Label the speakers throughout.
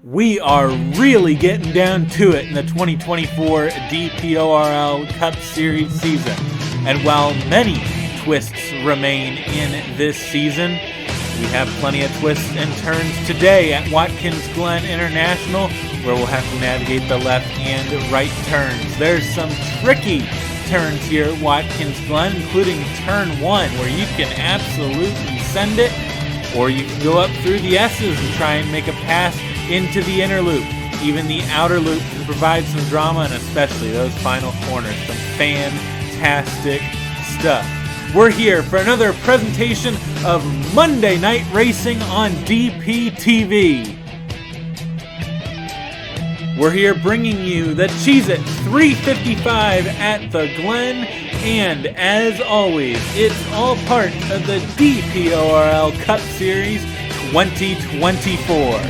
Speaker 1: We are really getting down to it in the 2024 DPORL Cup Series season. And while many twists remain in this season, we have plenty of twists and turns today at Watkins Glen International, where we'll have to navigate the left and right turns. There's some tricky turns here at Watkins Glen, including turn 1, where you can absolutely send it, or you can go up through the S's and try and make a pass into the inner loop. Even the outer loop can provide some drama, and especially those final corners. Some fantastic stuff. We're here for another presentation of Monday Night Racing on DPTV. We're here bringing you the Cheez-It 355 at the Glen, and as always, it's all part of the DPORL Cup Series 2024.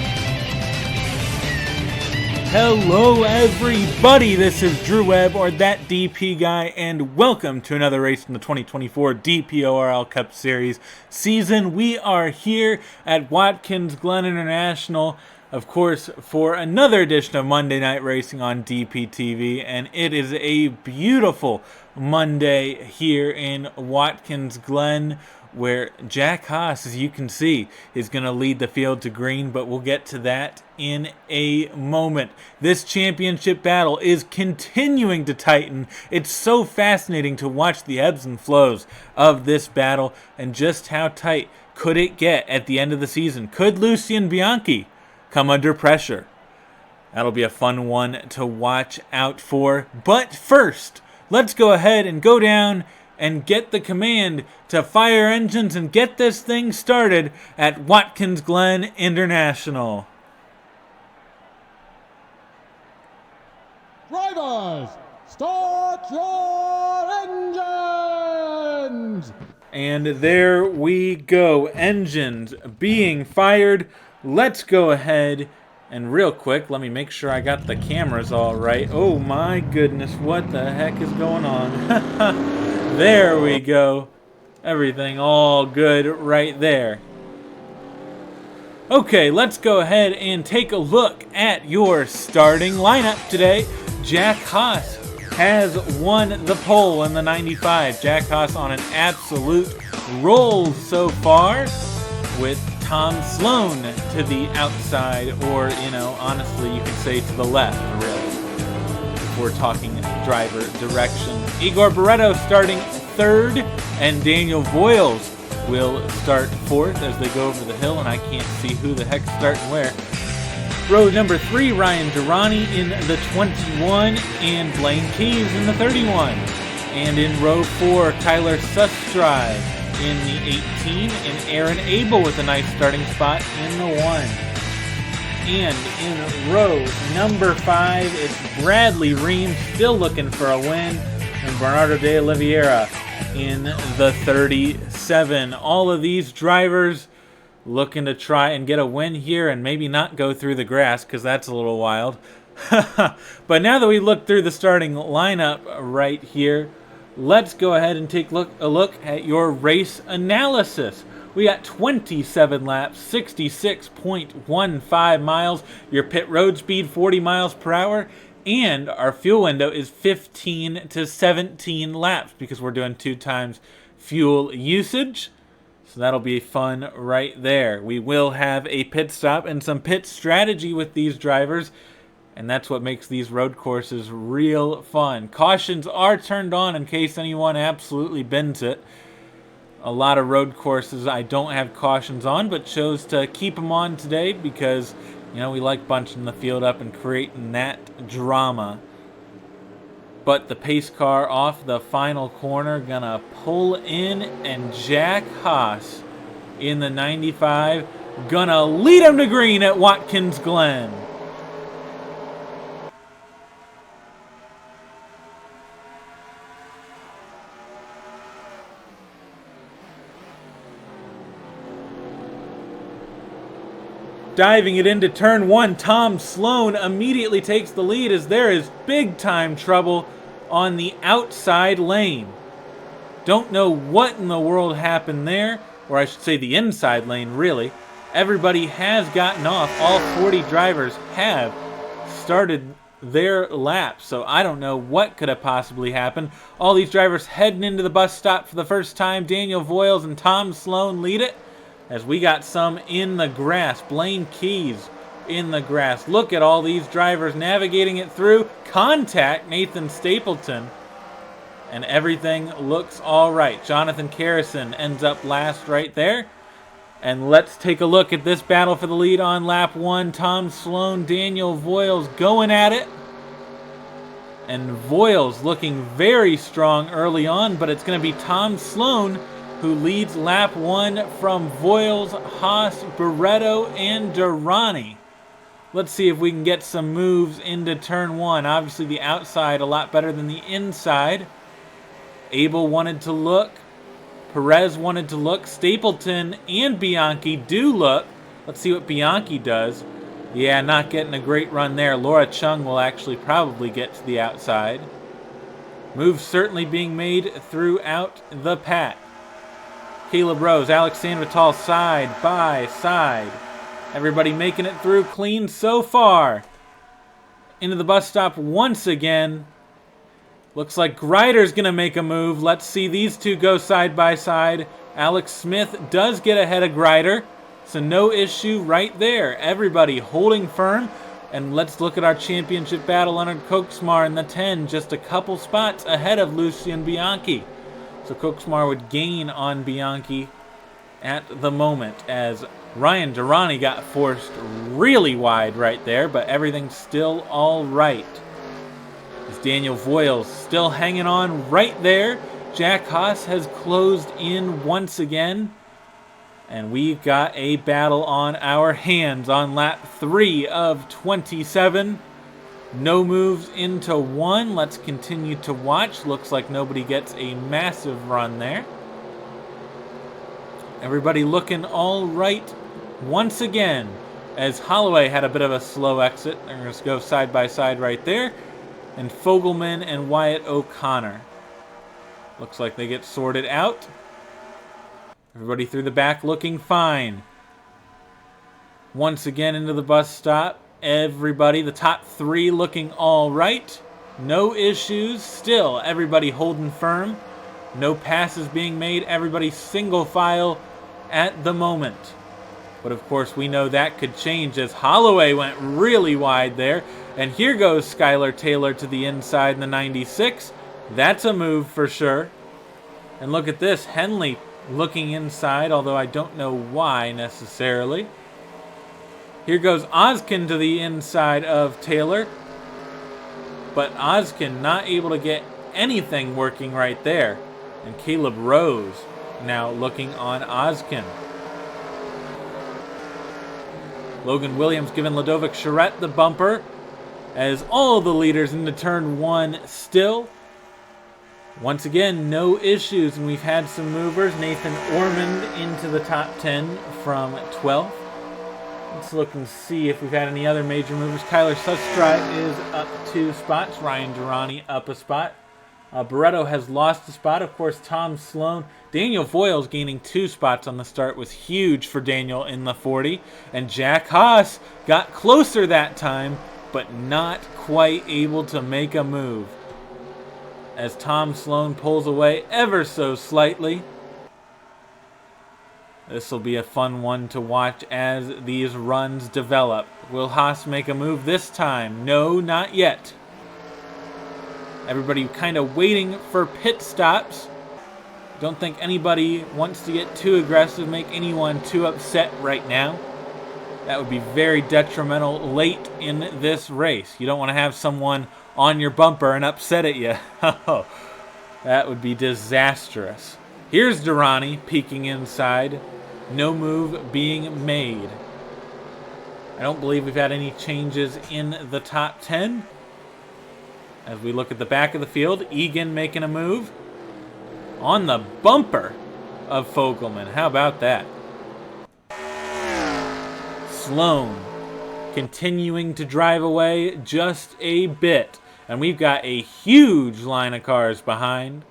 Speaker 1: Hello everybody, this is Drew Webb, or That DP Guy, and welcome to another race in the 2024 DPORL Cup Series season. We are here at Watkins Glen International, of course, for another edition of Monday Night Racing on DPTV, and it is a beautiful Monday here in Watkins Glen, where Jack Haas, as you can see, is going to lead the field to green, but we'll get to that in a moment. This championship battle is continuing to tighten. It's so fascinating to watch the ebbs and flows of this battle, and just how tight could it get at the end of the season? Could Lucien Bianchi come under pressure? That'll be a fun one to watch out for. But first, let's go ahead and go down and get the command to fire engines and get this thing started at Watkins Glen International.
Speaker 2: Drivers, start your engines!
Speaker 1: And there we go, engines being fired. Let's go ahead and real quick, let me make sure I got the cameras all right. Oh my goodness, what the heck is going on? There we go. Everything all good right there. Okay, let's go ahead and take a look at your starting lineup today. Jack Haas has won the pole in the 95. Jack Haas on an absolute roll so far, with Tom Sloan to the outside, or, honestly, you can say to the left, really, if we're talking driver direction. Igor Barreto starting third, and Daniel Voiles will start fourth as they go over the hill, and I can't see who the heck's starting where. Row number 3, Ryan Durrani in the 21, and Blaine Keys in the 31. And in row 4, Kyler Sustride in the 18, and Aaron Abel with a nice starting spot in the 1. And in row number 5, it's Bradley Reams still looking for a win, and Bernardo de Oliveira in the 37. All of these drivers looking to try and get a win here and maybe not go through the grass, because that's a little wild. But now that we look through the starting lineup right here, let's go ahead and take a look at your race analysis. We got 27 laps, 66.15 miles, your pit road speed 40 miles per hour, and our fuel window is 15 to 17 laps because we're doing 2 times fuel usage. So that'll be fun right there. We will have a pit stop and some pit strategy with these drivers, and that's what makes these road courses real fun. Cautions are turned on in case anyone absolutely bends it. A lot of road courses I don't have cautions on, but chose to keep them on today because, we like bunching the field up and creating that drama. But the pace car off the final corner gonna pull in, and Jack Haas in the 95 gonna lead him to green at Watkins Glen. Diving it into turn 1, Tom Sloan immediately takes the lead as there is big time trouble on the outside lane. Don't know what in the world happened there, or I should say the inside lane, really, everybody has gotten off. All 40 drivers have started their lap, so I don't know what could have possibly happened. All these drivers heading into the bus stop for the first time. Daniel Voiles and Tom Sloan lead it, as we got some in the grass. Blaine Keys in the grass. Look at all these drivers navigating it through. Contact Nathan Stapleton, and everything looks all right. Jonathan Carrison ends up last right there. And let's take a look at this battle for the lead on lap 1. Tom Sloan, Daniel Voiles going at it. And Voiles looking very strong early on, but it's going to be Tom Sloan who leads lap 1 from Voiles, Haas, Barretto, and Durrani. Let's see if we can get some moves into turn 1. Obviously the outside a lot better than the inside. Abel wanted to look. Perez wanted to look. Stapleton and Bianchi do look. Let's see what Bianchi does. Yeah, not getting a great run there. Laura Chung will actually probably get to the outside. Moves certainly being made throughout the pack. Caleb Rose, Alex Sanvital side by side. Everybody making it through clean so far. Into the bus stop once again. Looks like Greider's going to make a move. Let's see these two go side by side. Alex Smith does get ahead of Greider, so no issue right there. Everybody holding firm. And let's look at our championship battle. Leonard Koksmar in the 10, just a couple spots ahead of Lucien Bianchi. So Koksmar would gain on Bianchi at the moment, as Ryan Durrani got forced really wide right there, but everything's still all right. As Daniel Voiles still hanging on right there. Jack Haas has closed in once again. And we've got a battle on our hands on lap 3 of 27. No moves into 1. Let's continue to watch. Looks like nobody gets a massive run there. Everybody looking all right once again, as Holloway had a bit of a slow exit. They're going to go side by side right there. And Fogelman and Wyatt O'Connor. Looks like they get sorted out. Everybody through the back looking fine. Once again into the bus stop. Everybody, the top 3 looking all right. No issues. Still, everybody holding firm. No passes being made. Everybody single file at the moment. But of course, we know that could change, as Holloway went really wide there. And here goes Skylar Taylor to the inside in the 96. That's a move for sure. And look at this. Henley looking inside, although I don't know why necessarily. Here goes Ozkin to the inside of Taylor. But Ozkin not able to get anything working right there. And Caleb Rose now looking on Ozkin. Logan Williams giving Ludovic Charette the bumper, as all the leaders into turn 1 still. Once again, no issues, and we've had some movers. Nathan Ormond into the top 10 from 12th. Let's look and see if we've had any other major movers. Kyler Sustry is up 2 spots. Ryan Durrani up a spot. Barretto has lost a spot. Of course, Tom Sloan. Daniel Voiles gaining 2 spots on the start was huge for Daniel in the 40. And Jack Haas got closer that time, but not quite able to make a move, as Tom Sloan pulls away ever so slightly. This will be a fun one to watch as these runs develop. Will Haas make a move this time? No, not yet. Everybody kind of waiting for pit stops. Don't think anybody wants to get too aggressive, make anyone too upset right now. That would be very detrimental late in this race. You don't want to have someone on your bumper and upset at you. That would be disastrous. Here's Durrani peeking inside. No move being made. I don't believe we've had any changes in the top 10. As we look at the back of the field, Egan making a move on the bumper of Fogelman. How about that? Sloan continuing to drive away just a bit. And we've got a huge line of cars behind.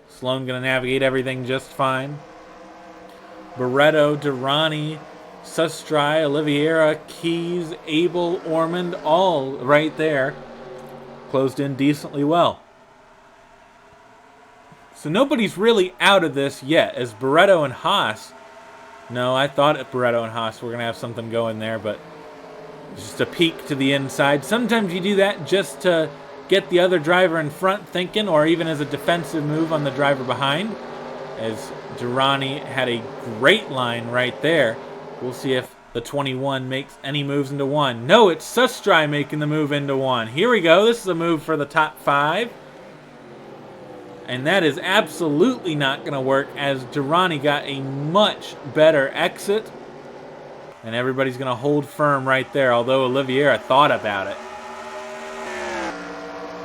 Speaker 1: Sloan going to navigate everything just fine. Barretto, Durrani, Sustry, Oliveira, Keys, Abel, Ormond, all right there. Closed in decently well. So nobody's really out of this yet, as Barretto and Haas. No, I thought Barretto and Haas were going to have something going there, but it's just a peek to the inside. Sometimes you do that just to get the other driver in front thinking, or even as a defensive move on the driver behind. As Durrani had a great line right there. We'll see if the 21 makes any moves into one. No, it's Sustry making the move into one. Here we go. This is a move for the top 5. And that is absolutely not going to work, as Durrani got a much better exit. And everybody's going to hold firm right there, although Oliveira thought about it.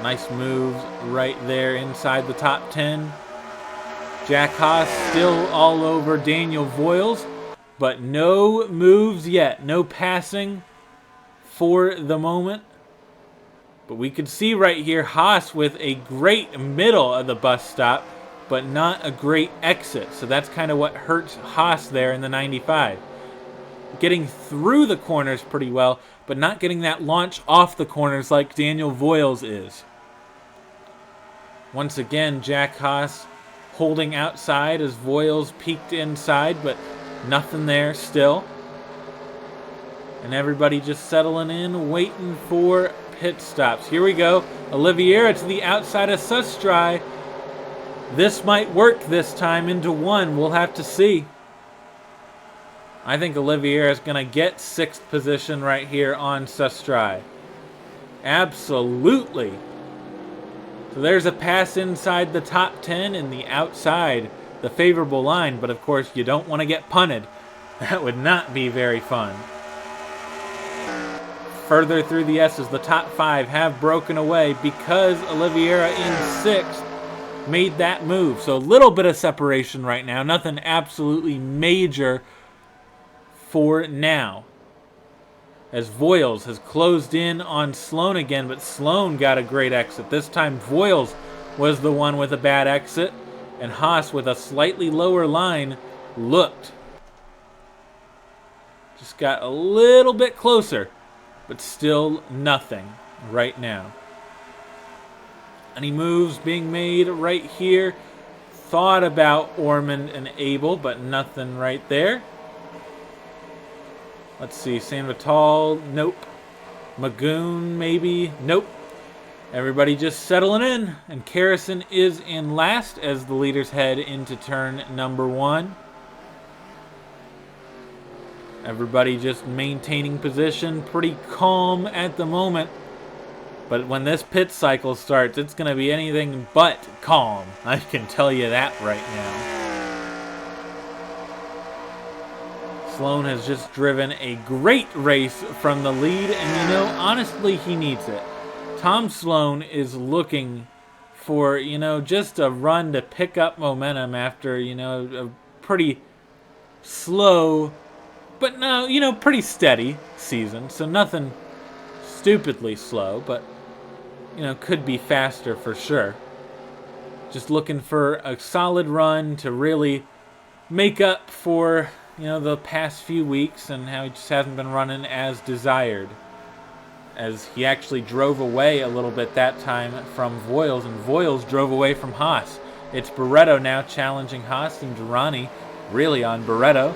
Speaker 1: Nice moves right there inside the top 10. Jack Haas still all over Daniel Voiles, but no moves yet. No passing for the moment. But we could see right here Haas with a great middle of the bus stop, but not a great exit. So that's kind of what hurts Haas there in the 95. Getting through the corners pretty well, but not getting that launch off the corners like Daniel Voiles is. Once again, Jack Haas holding outside as Voiles peeked inside, but nothing there still. And everybody just settling in, waiting for pit stops. Here we go. Oliveira to the outside of Sustry. This might work this time into one. We'll have to see. I think Oliveira is going to get 6th position right here on Sustry. Absolutely. So there's a pass inside the top 10 and the outside, the favorable line. But of course, you don't want to get punted. That would not be very fun. Further through the S's, the top 5 have broken away because Oliveira in 6th made that move. So a little bit of separation right now. Nothing absolutely major for now. As Voiles has closed in on Sloan again, but Sloan got a great exit. This time Voiles was the one with a bad exit, and Haas with a slightly lower line looked. Just got a little bit closer, but still nothing right now. Any moves being made right here? Thought about Ormond and Abel, but nothing right there. Let's see, San Vital, nope. Magoon, maybe, nope. Everybody just settling in, and Carrison is in last as the leaders head into turn number 1. Everybody just maintaining position, pretty calm at the moment. But when this pit cycle starts, it's going to be anything but calm. I can tell you that right now. Sloan has just driven a great race from the lead, and you know, honestly, he needs it. Tom Sloan is looking for, you know, just a run to pick up momentum after, you know, a pretty slow, but no, you know, pretty steady season. So nothing stupidly slow, but, you know, could be faster for sure. Just looking for a solid run to really make up for, you know, the past few weeks and how he just hasn't been running as desired. As he actually drove away a little bit that time from Voiles, and Voiles drove away from Haas. It's Barretto now challenging Haas, and Durrani really on Barretto.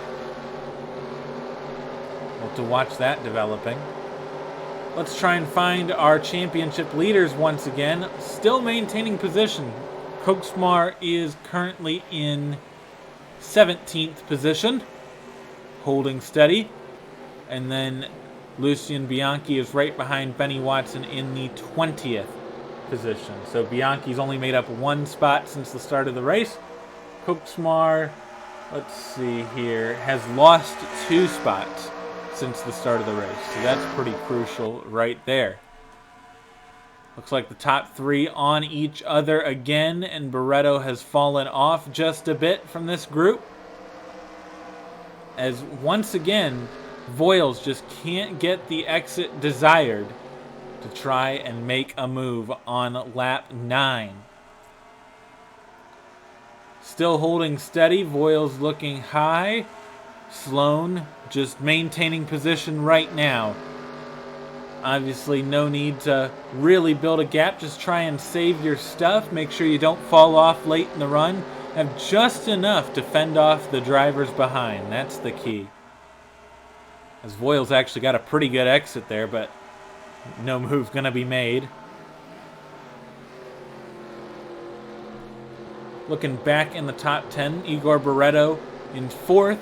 Speaker 1: We'll have to watch that developing. Let's try and find our championship leaders once again. Still maintaining position. Koksmar is currently in 17th position, holding steady. And then Lucien Bianchi is right behind Benny Watson in the 20th position. So Bianchi's only made up 1 spot since the start of the race. Koksmar, let's see here, has lost 2 spots since the start of the race. So that's pretty crucial right there. Looks like the top 3 on each other again, and Barretto has fallen off just a bit from this group. As once again, Voiles just can't get the exit desired to try and make a move on lap 9. Still holding steady, Voiles looking high. Sloan just maintaining position right now. Obviously, no need to really build a gap. Just try and save your stuff. Make sure you don't fall off late in the run. Have just enough to fend off the drivers behind. That's the key. As Voiles actually got a pretty good exit there, but no move going to be made. Looking back in the top 10, Igor Barreto in 4th.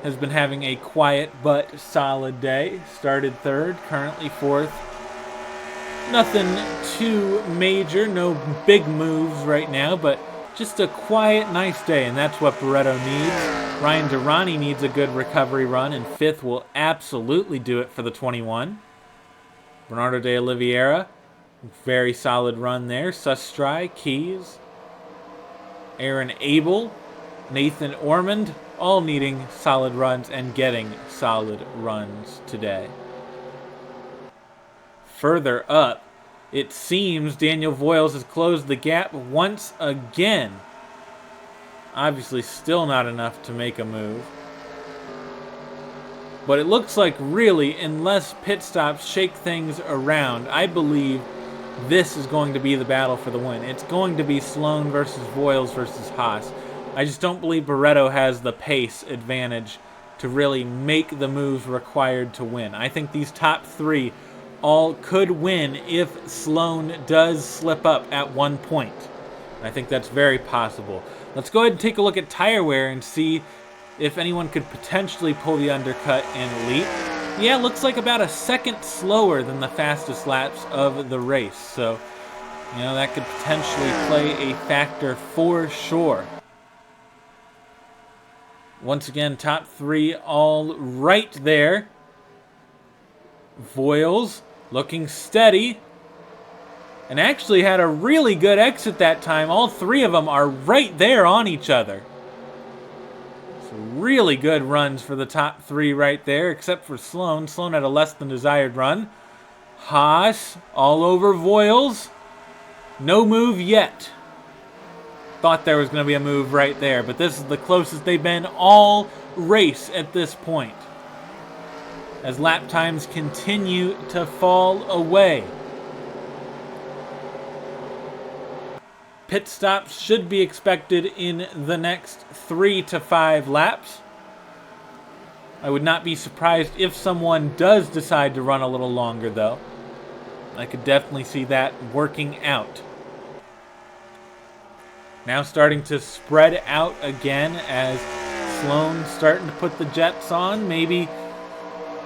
Speaker 1: Has been having a quiet but solid day. Started 3rd, currently 4th. Nothing too major, no big moves right now, but just a quiet, nice day, and that's what Barreto needs. Ryan Durrani needs a good recovery run, and 5th will absolutely do it for the 21. Bernardo de Oliveira, very solid run there. Sustry, Keys, Aaron Abel, Nathan Ormond, all needing solid runs and getting solid runs today. Further up, it seems Daniel Voiles has closed the gap once again. Obviously still not enough to make a move. But it looks like really, unless pit stops shake things around, I believe this is going to be the battle for the win. It's going to be Sloan versus Voiles versus Haas. I just don't believe Barreto has the pace advantage to really make the moves required to win. I think these top 3 all could win if Sloan does slip up at one point. I think that's very possible. Let's go ahead and take a look at tire wear and see if anyone could potentially pull the undercut and leap. Yeah, looks like about a second slower than the fastest laps of the race. So, that could potentially play a factor for sure. Once again, top 3 all right there. Voiles looking steady. And actually had a really good exit that time. All 3 of them are right there on each other. So really good runs for the top 3 right there, except for Sloan. Sloan had a less than desired run. Haas all over Voiles. No move yet. Thought there was going to be a move right there, but this is the closest they've been all race at this point. As lap times continue to fall away. Pit stops should be expected in the next 3 to 5 laps. I would not be surprised if someone does decide to run a little longer, though. I could definitely see that working out. Now starting to spread out again as Sloan starting to put the jets on. Maybe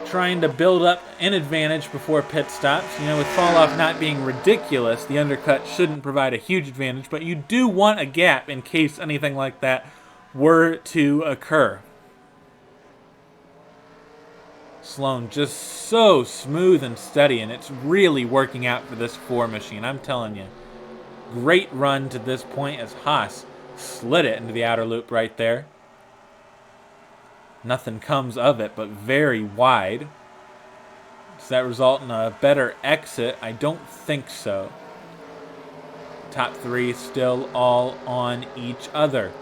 Speaker 1: trying to build up an advantage before pit stops. With fall off not being ridiculous, the undercut shouldn't provide a huge advantage, but you do want a gap in case anything like that were to occur. Sloan just so smooth and steady, and it's really working out for this 4 machine, I'm telling you. Great run to this point as Haas slid it into the outer loop right there. Nothing comes of it, but very wide. Does that result in a better exit? I don't think so. Top 3 still all on each other.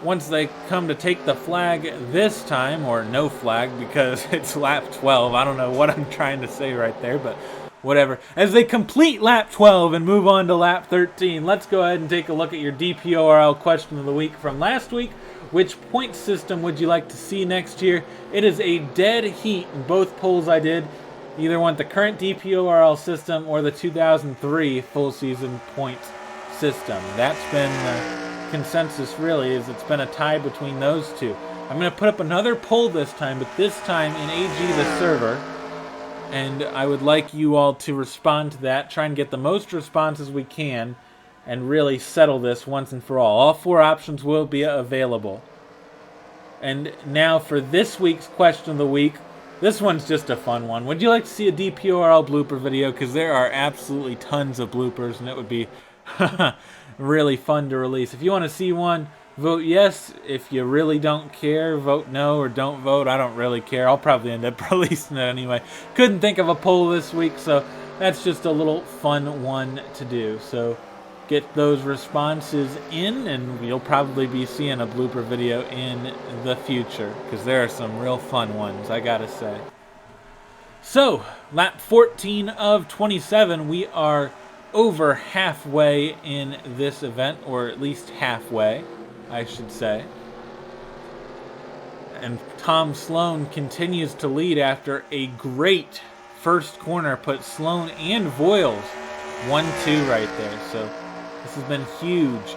Speaker 1: Once they come to take the flag this time, or no flag because it's lap 12. I don't know what I'm trying to say right there, but whatever. As they complete lap 12 and move on to lap 13, let's go ahead and take a look at your DPORL question of the week from last week. Which point system would you like to see next year? It is a dead heat in both polls I did. Either want the current DPORL system or the 2003 full season points system. That's been the consensus really, is it's been a tie between those two. I'm going to put up another poll this time, but this time in AG the server. And I would like you all to respond to that, try and get the most responses we can, and really settle this once and for all. All 4 options will be available. And now for this week's question of the week. This one's just a fun one. Would you like to see a DPORL blooper video? Because there are absolutely tons of bloopers, and it would be really fun to release. If you want to see one, vote yes. If you really don't care, vote no, or don't vote. I don't really care. I'll probably end up releasing it anyway. Couldn't think of a poll this week, so that's just a little fun one to do. So get those responses in, and you'll probably be seeing a blooper video in the future, because there are some real fun ones, I gotta say. So, lap 14 of 27, we are over halfway in this event, or at least halfway, I should say. And Tom Sloan continues to lead after a great first corner, put Sloan and Voiles 1-2 right there. So this has been huge.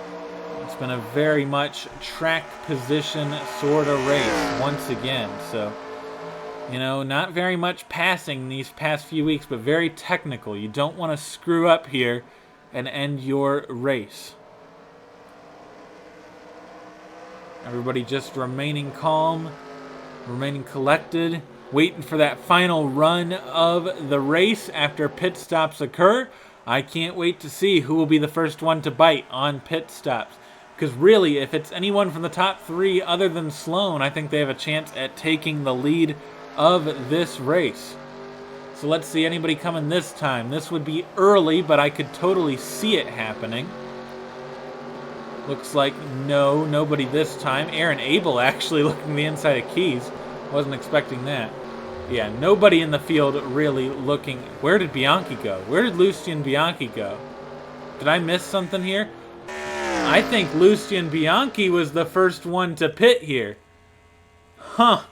Speaker 1: It's been a very much track position sort of race once again. So, you know, not very much passing these past few weeks, but very technical. You don't want to screw up here and end your race. Everybody just remaining calm, remaining collected, waiting for that final run of the race after pit stops occur. I can't wait to see who will be the first one to bite on pit stops. Because really, if it's anyone from the top three other than Sloan, I think they have a chance at taking the lead of this race. So let's see anybody coming this time. This would be early, but I could totally see it happening. Looks like nobody this time. Aaron Abel actually looking the inside of Keys. Wasn't expecting that. Yeah, nobody in the field really looking. Where did Bianchi go? Where did Lucien Bianchi go? Did I miss something here? I think Lucien Bianchi was the first one to pit here. Huh.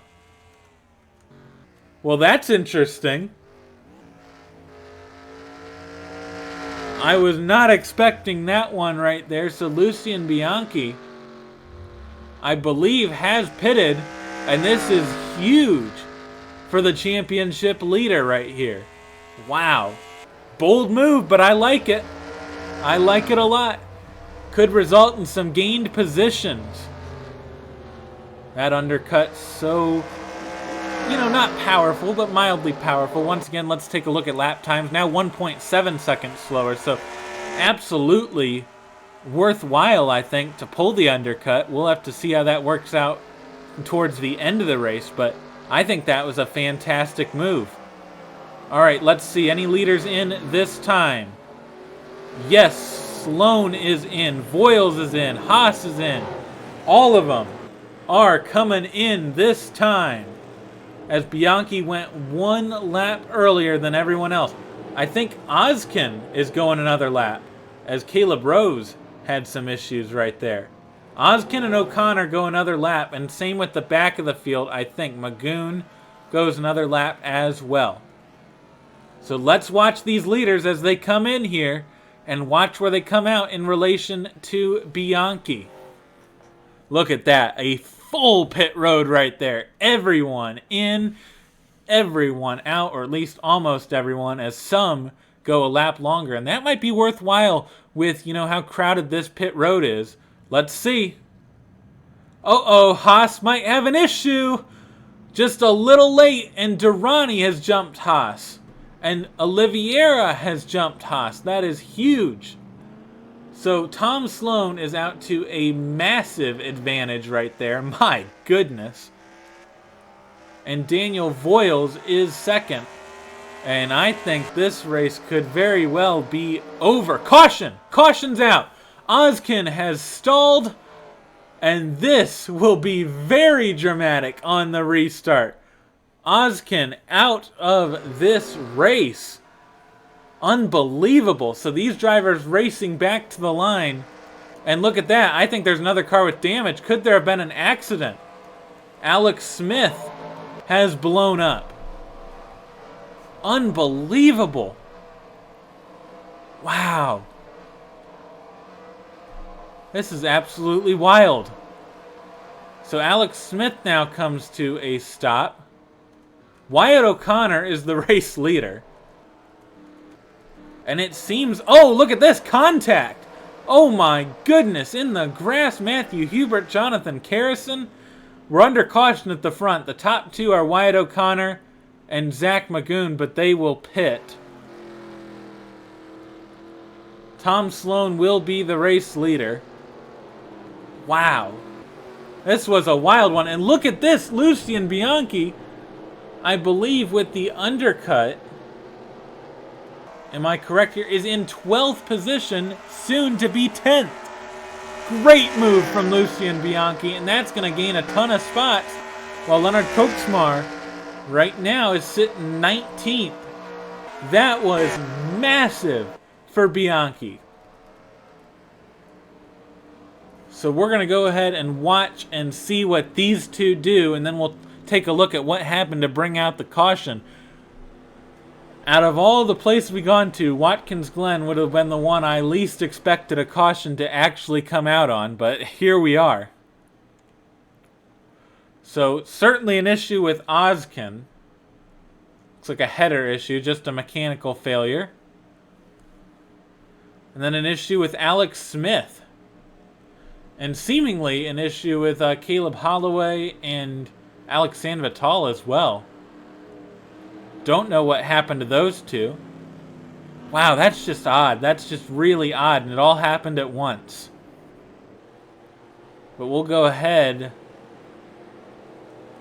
Speaker 1: Well, that's interesting. I was not expecting that one right there. So Lucien Bianchi, I believe, has pitted. And this is huge for the championship leader right here. Wow. Bold move, but I like it. I like it a lot. Could result in some gained positions. That undercut so, you know, not powerful, but mildly powerful. Once again, let's take a look at lap times. Now 1.7 seconds slower, so absolutely worthwhile, I think, to pull the undercut. We'll have to see how that works out towards the end of the race, but I think that was a fantastic move. All right, let's see. Any leaders in this time? Yes, Sloan is in. Voiles is in. Haas is in. All of them are coming in this time, as Bianchi went one lap earlier than everyone else. I think Ozkin is going another lap, as Caleb Rose had some issues right there. Ozkin and O'Connor go another lap, and same with the back of the field. I think Magoon goes another lap as well. So let's watch these leaders as they come in here and watch where they come out in relation to Bianchi. Look at that. A full pit road right there. Everyone in, everyone out, or at least almost everyone, as some go a lap longer. And that might be worthwhile with, you know, how crowded this pit road is. Let's see. Uh-oh, Haas might have an issue. Just a little late, and Durrani has jumped Haas. And Oliveira has jumped Haas. That is huge. So Tom Sloan is out to a massive advantage right there. My goodness. And Daniel Voiles is second. And I think this race could very well be over. Caution! Caution's out. Ozkin has stalled. And this will be very dramatic on the restart. Ozkin out of this race. Unbelievable. So these drivers racing back to the line. And look at that. I think there's another car with damage. Could there have been an accident? Alex Smith has blown up. Unbelievable. Wow. This is absolutely wild. So Alex Smith now comes to a stop. Wyatt O'Connor is the race leader. And it seems... Oh, look at this. Contact. Oh, my goodness. In the grass, Matthew Hubert, Jonathan Carrison. We're under caution at the front. The top two are Wyatt O'Connor and Zach Magoon, but they will pit. Tom Sloan will be the race leader. Wow. This was a wild one. And look at this. Lucien Bianchi, I believe, with the undercut. am I correct here, is in 12th position, soon to be 10th. Great move from Lucien Bianchi, and that's going to gain a ton of spots, while Leonard Koksmar right now is sitting 19th. That was massive for Bianchi. So we're going to go ahead and watch and see what these two do, and then we'll take a look at what happened to bring out the caution. Out of all the places we gone to, Watkins Glen would have been the one I least expected a caution to actually come out on, but here we are. So certainly an issue with Ozkin. Looks like a header issue, just a mechanical failure. And then an issue with Alex Smith. And seemingly an issue with Caleb Holloway and Alex Sanvital as well. Don't know what happened to those two. Wow, that's just odd. That's just really odd, and it all happened at once. But we'll go ahead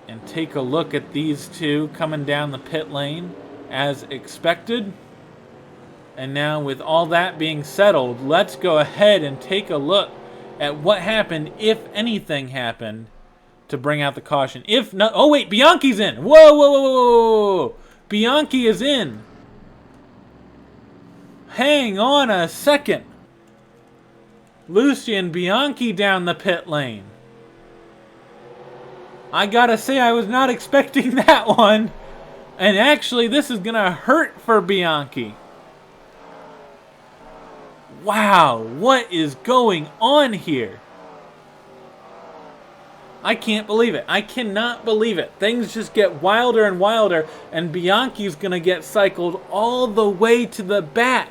Speaker 1: and take a look at these two coming down the pit lane as expected. And now with all that being settled, let's go ahead and take a look at what happened, if anything happened, to bring out the caution. If not, oh wait, Bianchi's in. Whoa, whoa, whoa, whoa, whoa. Bianchi is in. Hang on a second. Lucien Bianchi down the pit lane. I gotta say, I was not expecting that one. And actually, this is gonna hurt for Bianchi. Wow, what is going on here? I can't believe it. I cannot believe it. Things just get wilder and wilder, and Bianchi's going to get cycled all the way to the back.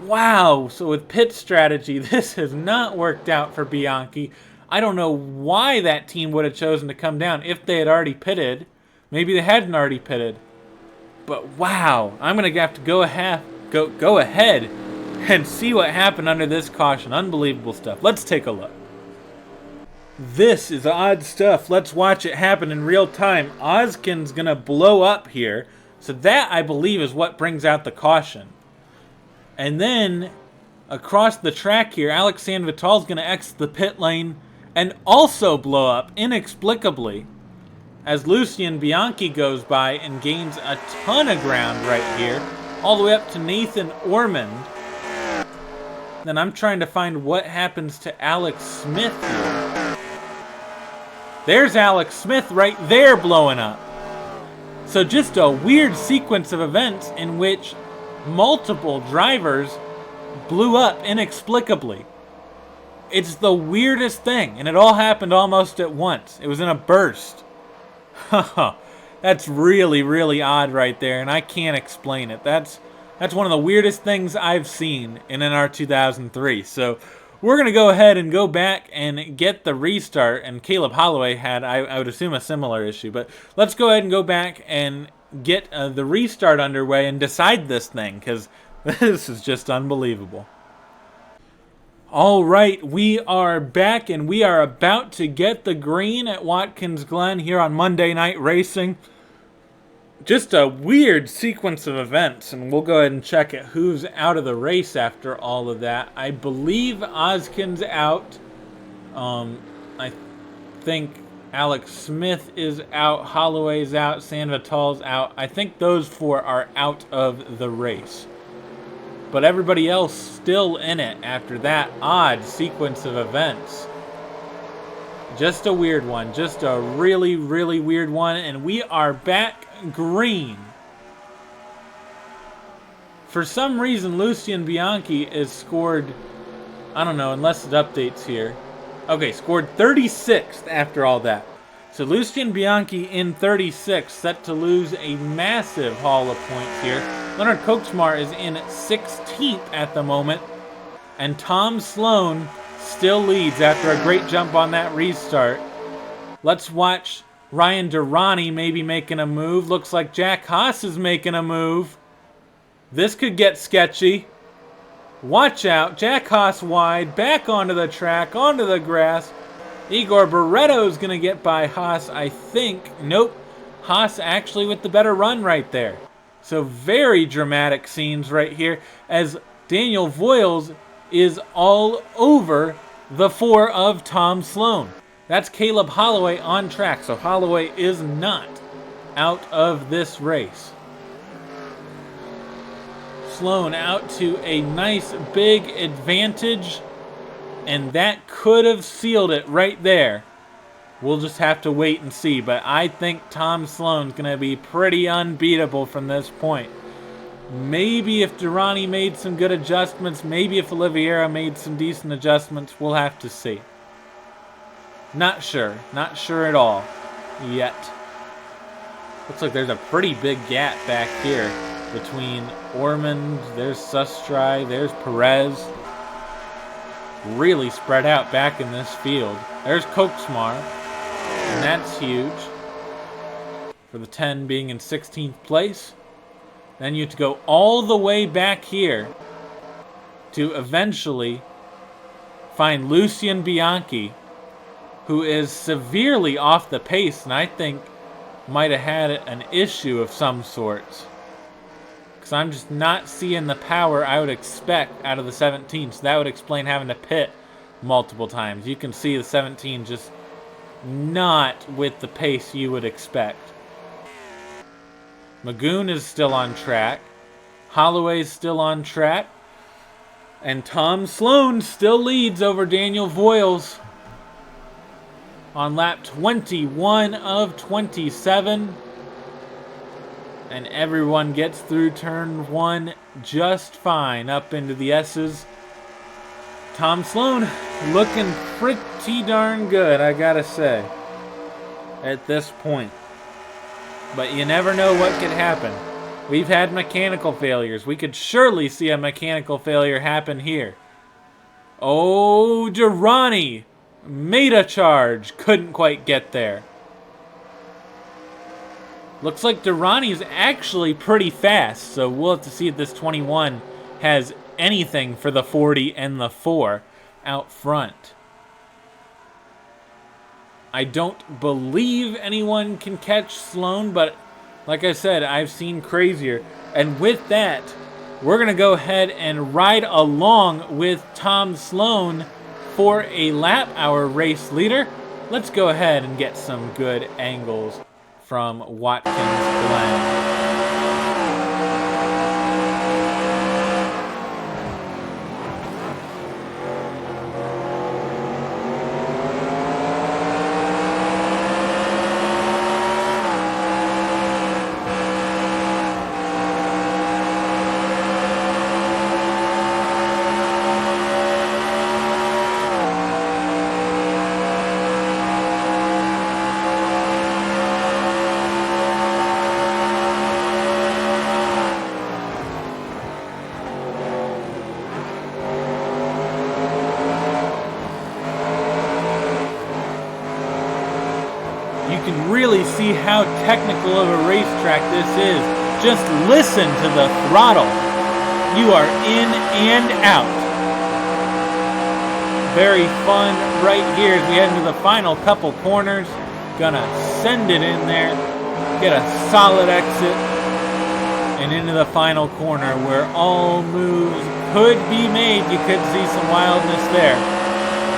Speaker 1: Wow. So with pit strategy, this has not worked out for Bianchi. I don't know why that team would have chosen to come down if they had already pitted. Maybe they hadn't already pitted. But wow, I'm going to have to go ahead and see what happened under this caution. Unbelievable stuff. Let's take a look. This is odd stuff. Let's watch it happen in real time. Ozkin's going to blow up here. So that, I believe, is what brings out the caution. And then, across the track here, Alex Sanvital's going to exit the pit lane and also blow up inexplicably as Lucien Bianchi goes by and gains a ton of ground right here, all the way up to Nathan Ormond. Then I'm trying to find what happens to Alex Smith here. There's Alex Smith right there blowing up. So just a weird sequence of events in which multiple drivers blew up inexplicably. It's the weirdest thing, and it all happened almost at once. It was in a burst. That's really, really odd right there, and I can't explain it. That's one of the weirdest things I've seen in NR2003. So we're going to go ahead and go back and get the restart. And Caleb Holloway had, I would assume, a similar issue. But let's go ahead and go back and get the restart underway and decide this thing, because this is just unbelievable. All right, we are back, and we are about to get the green at Watkins Glen here on Monday Night Racing. Just a weird sequence of events, and we'll go ahead and check it. Who's out of the race after all of that? I believe Ozkin's out. I think Alex Smith is out. Holloway's out. Sanvital's out. I think those four are out of the race. But everybody else still in it after that odd sequence of events. Just a weird one. Just a really, really weird one. And we are back green. For some reason, Lucien Bianchi is scored, I don't know, unless it updates here. Okay, scored 36th after all that. So Lucien Bianchi in 36th, set to lose a massive haul of points here. Leonard Koksmar is in 16th at the moment. And Tom Sloan still leads after a great jump on that restart. Let's watch Ryan Durrani maybe making a move. Looks like Jack Haas is making a move. This could get sketchy. Watch out. Jack Haas wide. Back onto the track. Onto the grass. Igor Barretto's going to get by Haas, I think. Nope. Haas actually with the better run right there. So very dramatic scenes right here as Daniel Voiles is all over the 4 of Tom Sloan. That's Caleb Holloway on track, so Holloway is not out of this race. Sloan out to a nice big advantage, and that could have sealed it right there. We'll just have to wait and see, but I think Tom Sloan's going to be pretty unbeatable from this point. Maybe if Durrani made some good adjustments, maybe if Oliveira made some decent adjustments, we'll have to see. Not sure at all yet. Looks like there's a pretty big gap back here between Ormond, there's Sustry, there's Perez. Really spread out back in this field. There's Koksmar, and that's huge for the 10 being in 16th place. Then you have to go all the way back here to eventually find Lucien Bianchi, who is severely off the pace and I think might have had an issue of some sorts. Because I'm just not seeing the power I would expect out of the 17, so that would explain having to pit multiple times. You can see the 17 just not with the pace you would expect. Magoon is still on track. Holloway's still on track. And Tom Sloan still leads over Daniel Voiles on lap 21 of 27. And everyone gets through turn 1 just fine up into the S's. Tom Sloan looking pretty darn good, I gotta say, at this point. But you never know what could happen. We've had mechanical failures. We could surely see a mechanical failure happen here. Oh, Durrani made a charge. Couldn't quite get there. Looks like Durrani's actually pretty fast, so we'll have to see if this 21 has anything for the 40 and the 4 out front. I don't believe anyone can catch Sloan, but like I said, I've seen crazier. And with that, we're going to go ahead and ride along with Tom Sloan for a lap, our race leader. Let's go ahead and get some good angles from Watkins Glen. Really see how technical of a racetrack this is. Just listen to the throttle. You are in and out. Very fun right here as we head into the final couple corners. Gonna send it in there, get a solid exit, and into the final corner where all moves could be made. You could see some wildness there.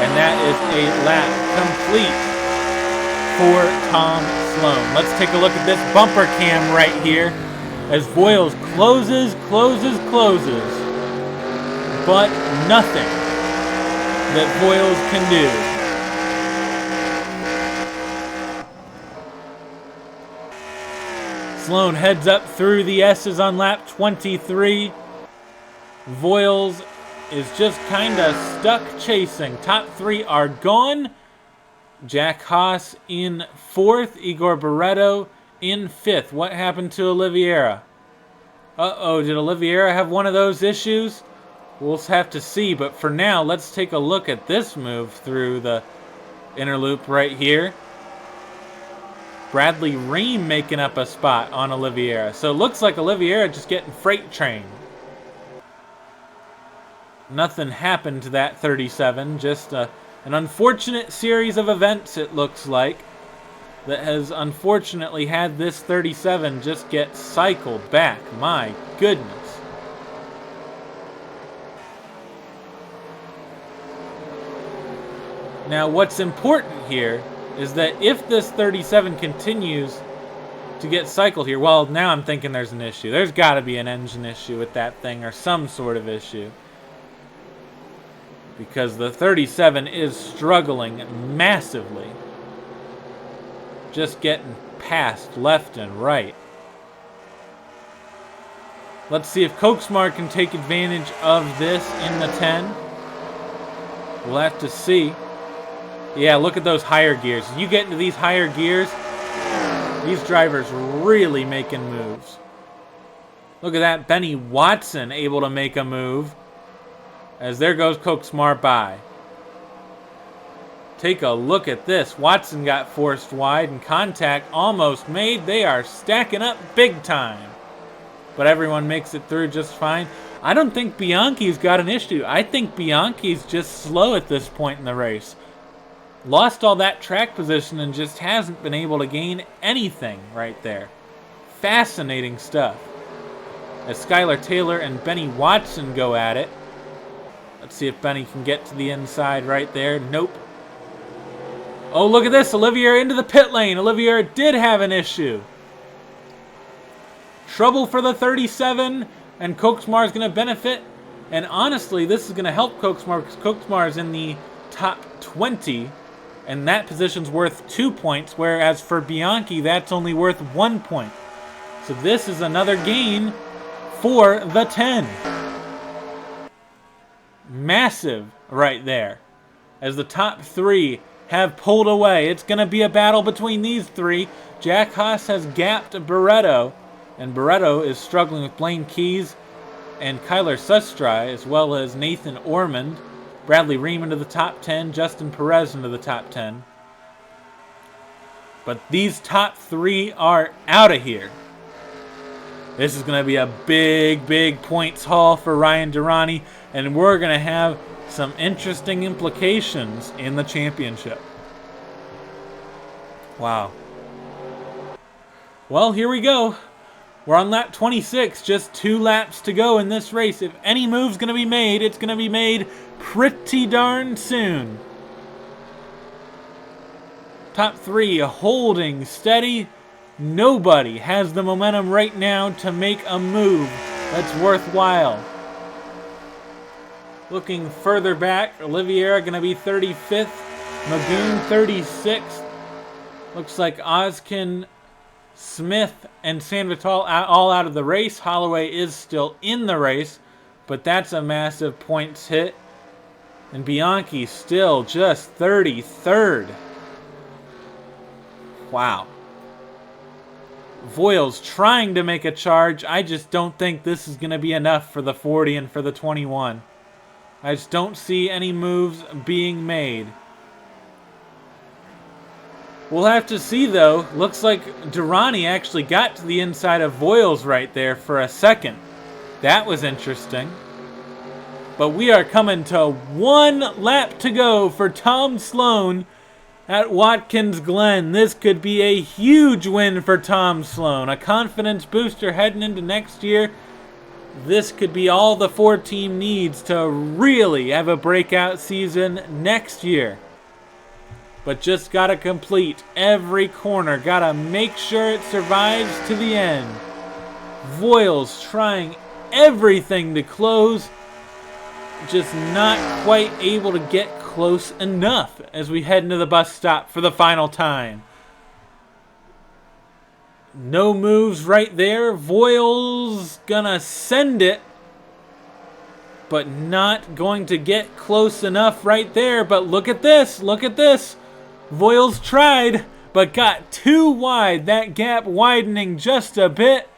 Speaker 1: And that is a lap complete for Tom Sloan. Let's take a look at this bumper cam right here as Voiles closes. But nothing that Voiles can do. Sloan heads up through the S's on lap 23. Voiles is just kind of stuck chasing. Top 3 are gone. Jack Haas in 4th, Igor Barreto in 5th. What happened to Oliveira? Uh-oh, did Oliveira have one of those issues? We'll have to see, but for now, let's take a look at this move through the inner loop right here. Bradley Ream making up a spot on Oliveira. So it looks like Oliveira just getting freight trained. Nothing happened to that 37, just an unfortunate series of events, it looks like. that has unfortunately had this 37 just get cycled back. My goodness. Now, what's important here is that if this 37 continues to get cycled here, well, now I'm thinking there's an issue. There's got to be an engine issue with that thing or some sort of issue. Because the 37 is struggling massively. Just getting passed left and right. Let's see if Koksmar can take advantage of this in the 10. We'll have to see. Yeah, look at those higher gears. You get into these higher gears, these drivers really making moves. Look at that, Benny Watson able to make a move. As there goes Koksmar by. Take a look at this. Watson got forced wide and contact almost made. They are stacking up big time. But everyone makes it through just fine. I don't think Bianchi's got an issue. I think Bianchi's just slow at this point in the race. Lost all that track position and just hasn't been able to gain anything right there. Fascinating stuff. As Skylar Taylor and Benny Watson go at it. Let's see if Benny can get to the inside right there. Nope. Oh, look at this. Olivier into the pit lane. Olivier did have an issue. Trouble for the 37, and Koksmar is going to benefit. And honestly, this is going to help Koksmar because Koksmar is in the top 20. And that position's worth 2 points, whereas for Bianchi, that's only worth 1 point. So this is another gain for the 10. Massive right there. As the top 3 have pulled away. It's going to be a battle between these 3. Jack Haas has gapped Barretto, and Barretto is struggling with Blaine Keys and Kyler Sustry, as well as Nathan Ormond. Bradley Ream into the top 10, Justin Perez into the top 10. But these top 3 are out of here. This is going to be a big, big points haul for Ryan Durrani, and we're going to have some interesting implications in the championship. Wow. Well, here we go. We're on lap 26, just 2 laps to go in this race. If any move's going to be made, it's going to be made pretty darn soon. Top 3 holding steady. Nobody has the momentum right now to make a move that's worthwhile. Looking further back, Oliviera going to be 35th. Magoon 36th. Looks like Ozkin, Smith, and Sanvital all out of the race. Holloway is still in the race, but that's a massive points hit. And Bianchi still just 33rd. Wow. Voiles trying to make a charge. I just don't think this is going to be enough for the 40 and for the 21. I just don't see any moves being made. We'll have to see, though. Looks like Durrani actually got to the inside of Voiles right there for a second. That was interesting. But we are coming to 1 lap to go for Tom Sloan at Watkins Glen. This could be a huge win for Tom Sloan. A confidence booster heading into next year. This could be all the 4-team needs to really have a breakout season next year. But just got to complete every corner. Got to make sure it survives to the end. Voiles trying everything to close. Just not quite able to get close enough as we head into the bus stop for the final time. No moves right there. Voiles gonna send it, but not going to get close enough right there. But look at this. Look at this. Voiles tried, but got too wide. That gap widening just a bit.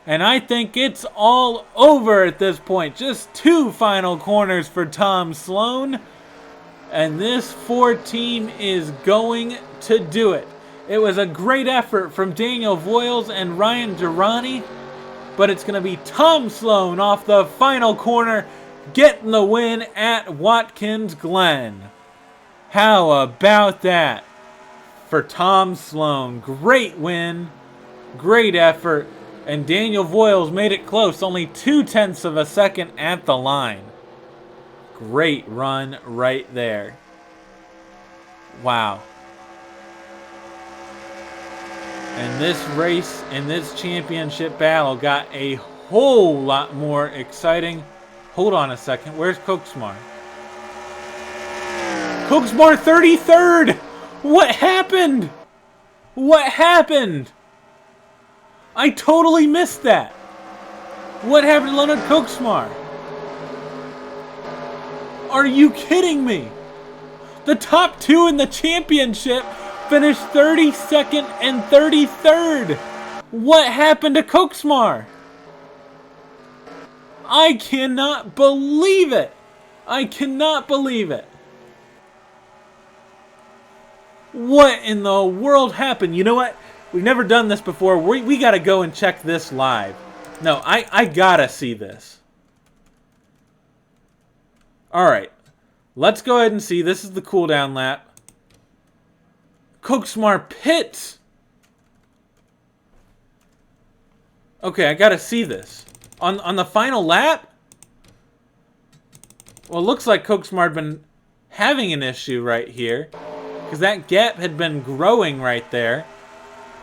Speaker 1: And I think it's all over at this point. Just 2 final corners for Tom Sloan. And this 4-team is going to do it. It was a great effort from Daniel Voiles and Ryan Durrani. But it's going to be Tom Sloan off the final corner, getting the win at Watkins Glen. How about that? for Tom Sloan. Great win, great effort, and Daniel Voiles made it close, only 0.2 of a second at the line. Great run right there. Wow. And this race and this championship battle got a whole lot more exciting. Hold on a second. Where's Koksmar? Koksmar 33rd! What happened? What happened? I totally missed that. What happened to Leonard Koksmar? Are you kidding me? The top two in the championship finished 32nd and 33rd. What happened to Koksmar? I cannot believe it. I cannot believe it. What in the world happened? You know what? We've never done this before. We got to go and check this live. No, I got to see this. All right. Let's go ahead and see. This is the cool down lap. Koksmar pits. Okay, I gotta see this. On the final lap? Well, it looks like Koksmar had been having an issue right here, because that gap had been growing right there,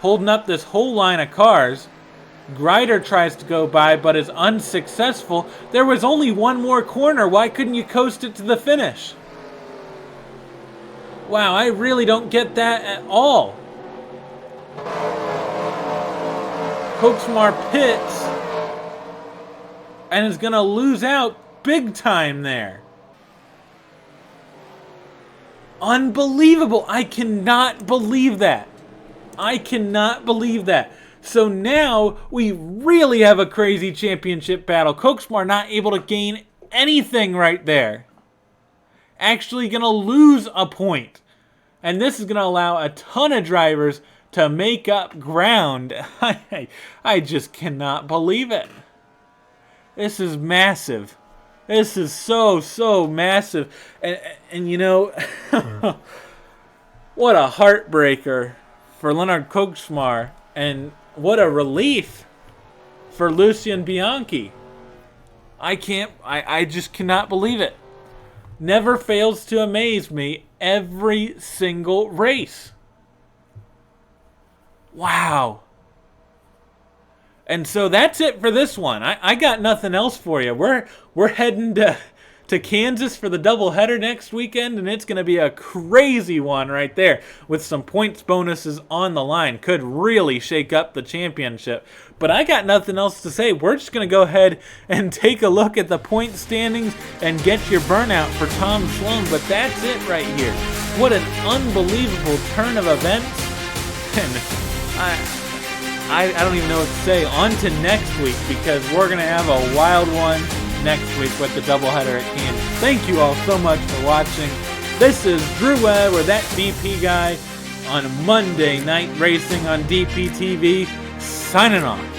Speaker 1: holding up this whole line of cars. Greider tries to go by, but is unsuccessful. There was only one more corner. Why couldn't you coast it to the finish? Wow, I really don't get that at all. Koksmar pits and is going to lose out big time there. Unbelievable. I cannot believe that. I cannot believe that. So now we really have a crazy championship battle. Koksmar not able to gain anything right there. Actually going to lose a point. And this is going to allow a ton of drivers to make up ground. I just cannot believe it. This is massive. This is so massive. And you know, what a heartbreaker for Leonard Koksmar. And what a relief for Lucien Bianchi. I just cannot believe it. Never fails to amaze me every single race. Wow. And so that's it for this one. I got nothing else for you. We're heading to Kansas for the doubleheader next weekend, and it's going to be a crazy one right there with some points bonuses on the line. Could really shake up the championship. But I got nothing else to say. We're just going to go ahead and take a look at the point standings and get your burnout for Tom Sloan. But that's it right here. What an unbelievable turn of events. And I don't even know what to say. On to next week, because we're going to have a wild one next week with the doubleheader at Kansas. Thank you all so much for watching. This is Drew Webb, or that DP guy, on Monday Night Racing on DPTV, signing off.